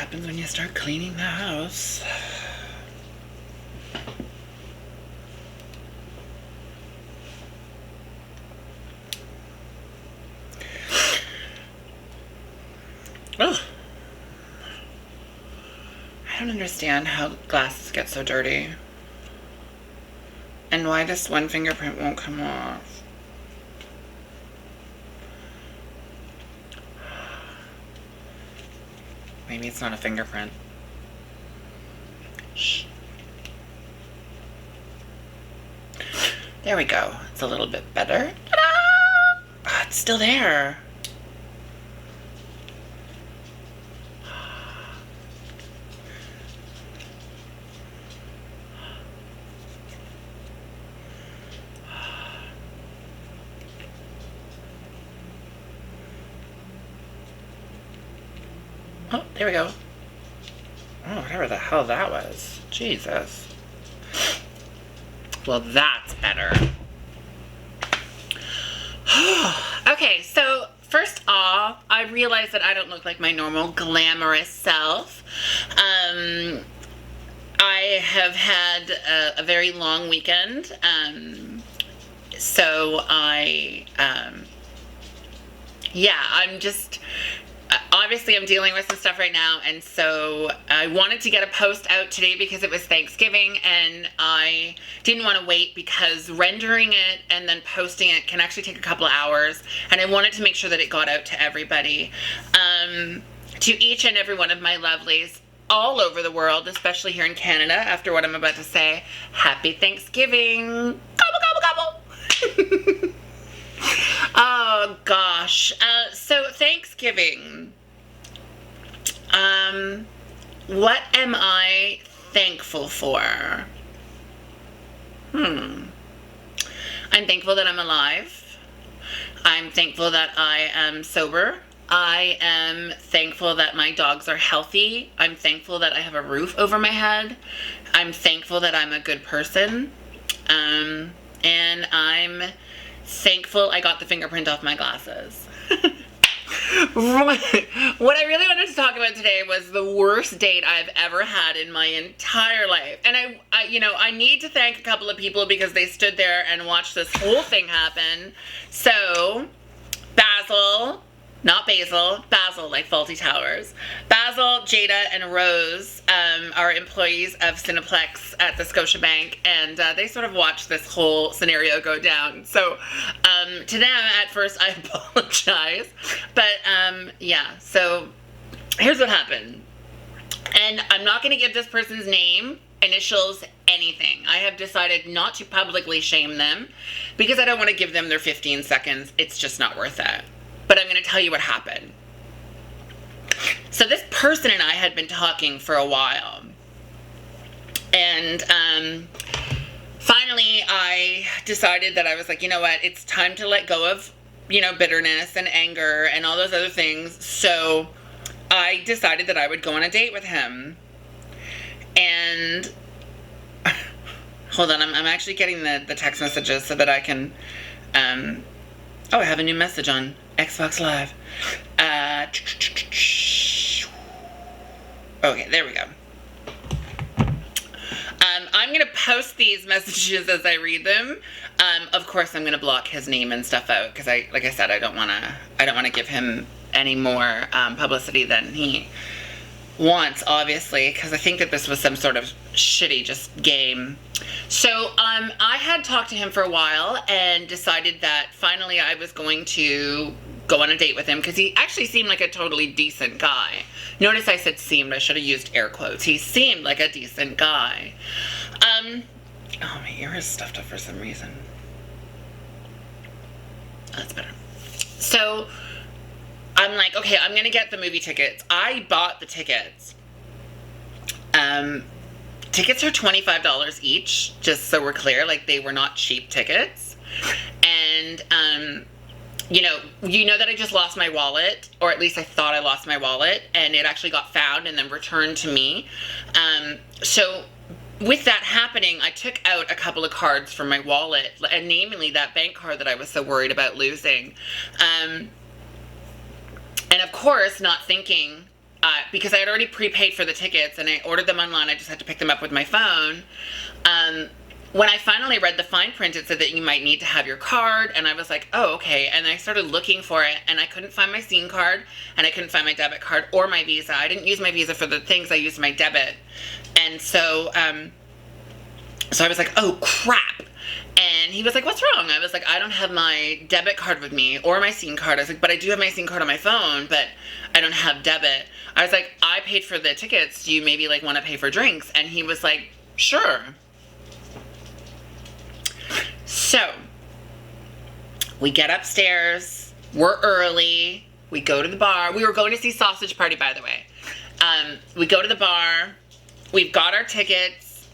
happens when you start cleaning the house. Oh, I don't understand how glasses get so dirty. And why this one fingerprint won't come off. Maybe it's not a fingerprint. Shh. There we go. It's a little bit better. Ta-da! Oh, it's still there. Oh, there we go. Oh, whatever the hell that was. Jesus. Well, that's better. Okay, so first off, I realized that I don't look like my normal glamorous self. I have had a very long weekend. So I'm just... Obviously, I'm dealing with some stuff right now, and so I wanted to get a post out today because it was Thanksgiving, and I didn't want to wait because rendering it and then posting it can actually take a couple of hours, and I wanted to make sure that it got out to everybody. To each and every one of my lovelies all over the world, especially here in Canada, after what I'm about to say, happy Thanksgiving! Gobble, gobble, gobble! Oh gosh. So Thanksgiving. What am I thankful for? I'm thankful that I'm alive. I'm thankful that I am sober. I am thankful that my dogs are healthy. I'm thankful that I have a roof over my head. I'm thankful that I'm a good person. And I'm thankful I got the fingerprint off my glasses. What I really wanted to talk about today was the worst date I've ever had in my entire life. And I need to thank a couple of people because they stood there and watched this whole thing happen. So, Basil, not Basil, Basil, like Faulty Towers. Basil, Jada, and Rose are employees of Cineplex at the Scotiabank, and they sort of watched this whole scenario go down. So to them, at first, I apologize. But yeah, so here's what happened. And I'm not going to give this person's name, initials, anything. I have decided not to publicly shame them because I don't want to give them their 15 seconds. It's just not worth it. But I'm going to tell you what happened. So this person and I had been talking for a while. And finally I decided that I was like, you know what? It's time to let go of, bitterness and anger and all those other things. So I decided that I would go on a date with him. And hold on, I'm actually getting the text messages so that I can... I have a new message on Xbox Live. Okay, there we go. I'm going to post these messages as I read them. Of course, I'm going to block his name and stuff out because like I said, I don't want to give him any more publicity than he wants, obviously, because I think that this was some sort of shitty just game. So I had talked to him for a while and decided that finally I was going to go on a date with him because he actually seemed like a totally decent guy. Notice I said seemed, I should have used air quotes. He seemed like a decent guy. Oh, my ear is stuffed up for some reason. That's better. So I'm like, okay, I'm going to get the movie tickets. I bought the tickets. Tickets are $25 each, just so we're clear. Like, they were not cheap tickets. And, you know that I just lost my wallet, or at least I thought I lost my wallet, and it actually got found and then returned to me. So with that happening, I took out a couple of cards from my wallet, and namely that bank card that I was so worried about losing. And of course, not thinking because I had already prepaid for the tickets and I ordered them online, I just had to pick them up with my phone. When I finally read the fine print, it said that you might need to have your card, and I was like, oh, okay. And I started looking for it, and I couldn't find my scene card, and I couldn't find my debit card or my Visa. I didn't use my Visa for the things, I used my debit. And so I was like, oh, crap. And he was like, what's wrong? I was like, I don't have my debit card with me or my scene card. I was like, but I do have my scene card on my phone, but I don't have debit. I was like, I paid for the tickets. Do you maybe like want to pay for drinks? And he was like, sure. So we get upstairs. We're early. We go to the bar. We were going to see Sausage Party, by the way. We go to the bar. We've got our tickets.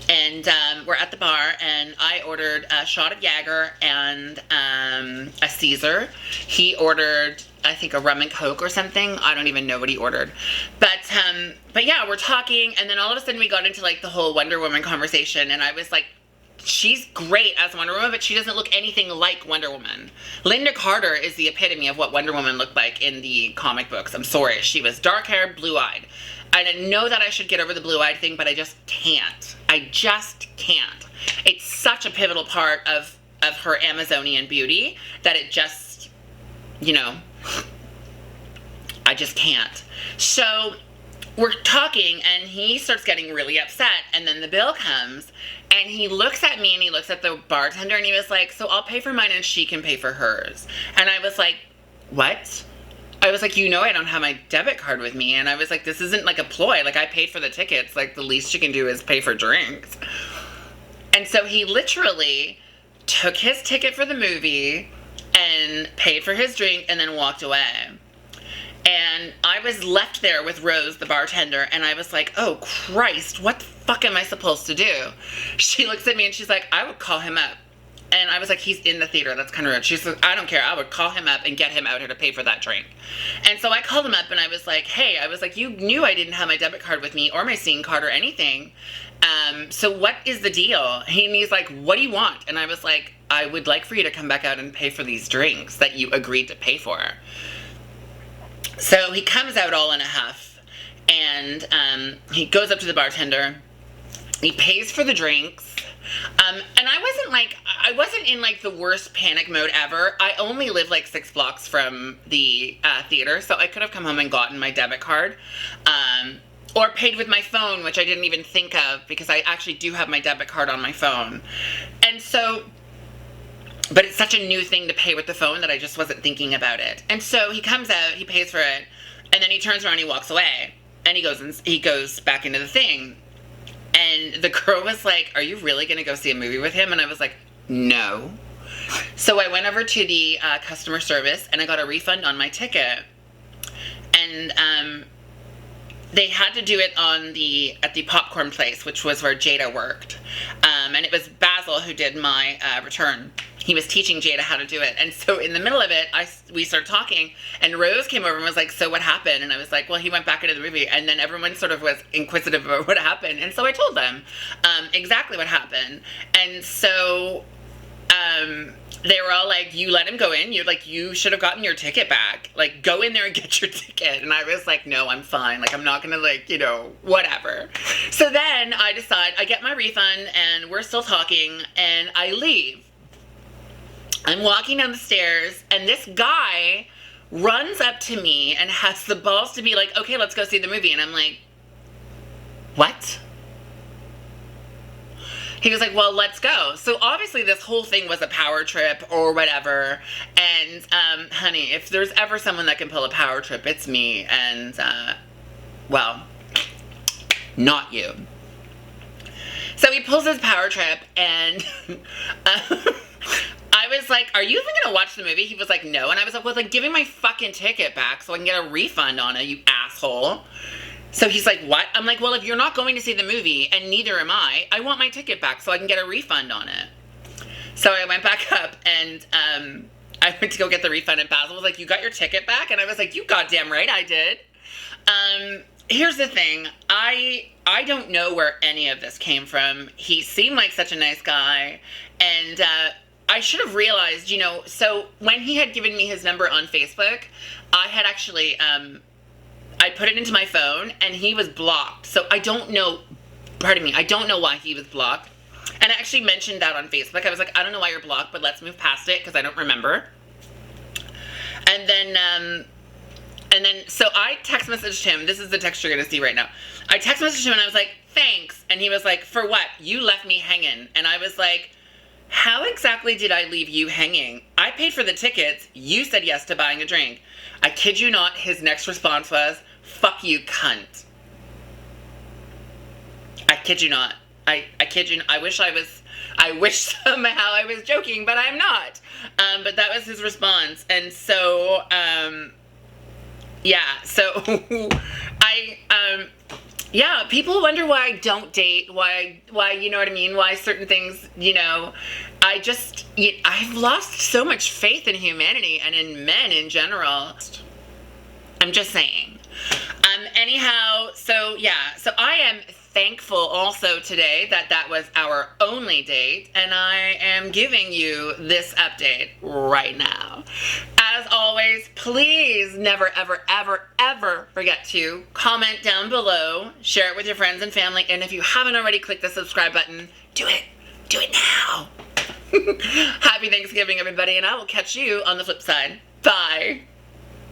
And we're at the bar, and I ordered a shot of Jaeger and a Caesar. He ordered, I think, a rum and Coke or something. I don't even know what he ordered. But yeah, we're talking, and then all of a sudden we got into like the whole Wonder Woman conversation, and I was like, she's great as Wonder Woman, but she doesn't look anything like Wonder Woman. Linda Carter is the epitome of what Wonder Woman looked like in the comic books. I'm sorry. She was dark-haired, blue-eyed. I didn't know that I should get over the blue-eyed thing, but I just can't. I just can't. It's such a pivotal part of her Amazonian beauty that it just, you know, I just can't. So we're talking, and he starts getting really upset, and then the bill comes, and he looks at me, and he looks at the bartender, and he was like, so I'll pay for mine, and she can pay for hers. And I was like, what? I was like, you know I don't have my debit card with me. And I was like, this isn't like a ploy. Like, I paid for the tickets. Like, the least you can do is pay for drinks. And so he literally took his ticket for the movie and paid for his drink and then walked away. And I was left there with Rose, the bartender, and I was like, oh, Christ, what the fuck am I supposed to do? She looks at me and she's like, I would call him up. And I was like, he's in the theater. That's kind of rude. She's like, I don't care. I would call him up and get him out here to pay for that drink. And so I called him up and I was like, hey, I was like, you knew I didn't have my debit card with me or my scene card or anything. So what is the deal? And he's like, what do you want? And I was like, I would like for you to come back out and pay for these drinks that you agreed to pay for. So he comes out all in a huff, and he goes up to the bartender. He pays for the drinks. And I wasn't in like the worst panic mode ever. I only live like 6 blocks from the theater, so I could have come home and gotten my debit card. Or paid with my phone, which I didn't even think of because I actually do have my debit card on my phone. And so, but it's such a new thing to pay with the phone that I just wasn't thinking about it. And so he comes out, he pays for it, and then he turns around and he walks away. And he goes back into the thing. And the girl was like, are you really going to go see a movie with him? And I was like, no. So I went over to the customer service and I got a refund on my ticket. And they had to do it at the popcorn place, which was where Jada worked. And it was Basil who did my return. He was teaching Jada how to do it. And so in the middle of it, we started talking, and Rose came over and was like, so what happened? And I was like, well, he went back into the movie. And then everyone sort of was inquisitive about what happened. And so I told them exactly what happened. And so they were all like, you let him go in. You should have gotten your ticket back. Like, go in there and get your ticket. And I was like, no, I'm fine. Like, I'm not going to, whatever. So then I decide, I get my refund, and we're still talking, and I leave. I'm walking down the stairs, and this guy runs up to me and has the balls to be like, okay, let's go see the movie. And I'm like, what? He was like, well, let's go. So obviously this whole thing was a power trip or whatever. And, honey, if there's ever someone that can pull a power trip, it's me. And, well, not you. So he pulls his power trip, and I was like, are you even going to watch the movie? He was like, no. And I was like, well, then give me my fucking ticket back so I can get a refund on it, you asshole. So he's like, what? I'm like, well, if you're not going to see the movie, and neither am I want my ticket back so I can get a refund on it. So I went back up, and I went to go get the refund, and Basil was like, you got your ticket back? And I was like, you goddamn right I did. Here's the thing. I don't know where any of this came from. He seemed like such a nice guy, and I should have realized, so when he had given me his number on Facebook, I had actually I put it into my phone and he was blocked. So I don't know, pardon me, I don't know why he was blocked. And I actually mentioned that on Facebook. I was like, I don't know why you're blocked, but let's move past it because I don't remember. And then, so I text messaged him. This is the text you're going to see right now. I text messaged him and I was like, thanks. And he was like, for what? You left me hanging. And I was like, how exactly did I leave you hanging? I paid for the tickets. You said yes to buying a drink. I kid you not, his next response was, fuck you, cunt. I kid you not. I kid you not. I wish somehow I was joking, but I'm not. But that was his response. And so, yeah, so yeah, people wonder why I don't date, why, you know what I mean? Why certain things, you know, I've lost so much faith in humanity and in men in general. I'm just saying. Anyhow, so yeah, so I am thankful also today that was our only date, and I am giving you this update right now. As always, please never, ever, ever, ever forget to comment down below, share it with your friends and family, and if you haven't already clicked the subscribe button, do it now. Happy Thanksgiving, everybody, and I will catch you on the flip side. Bye.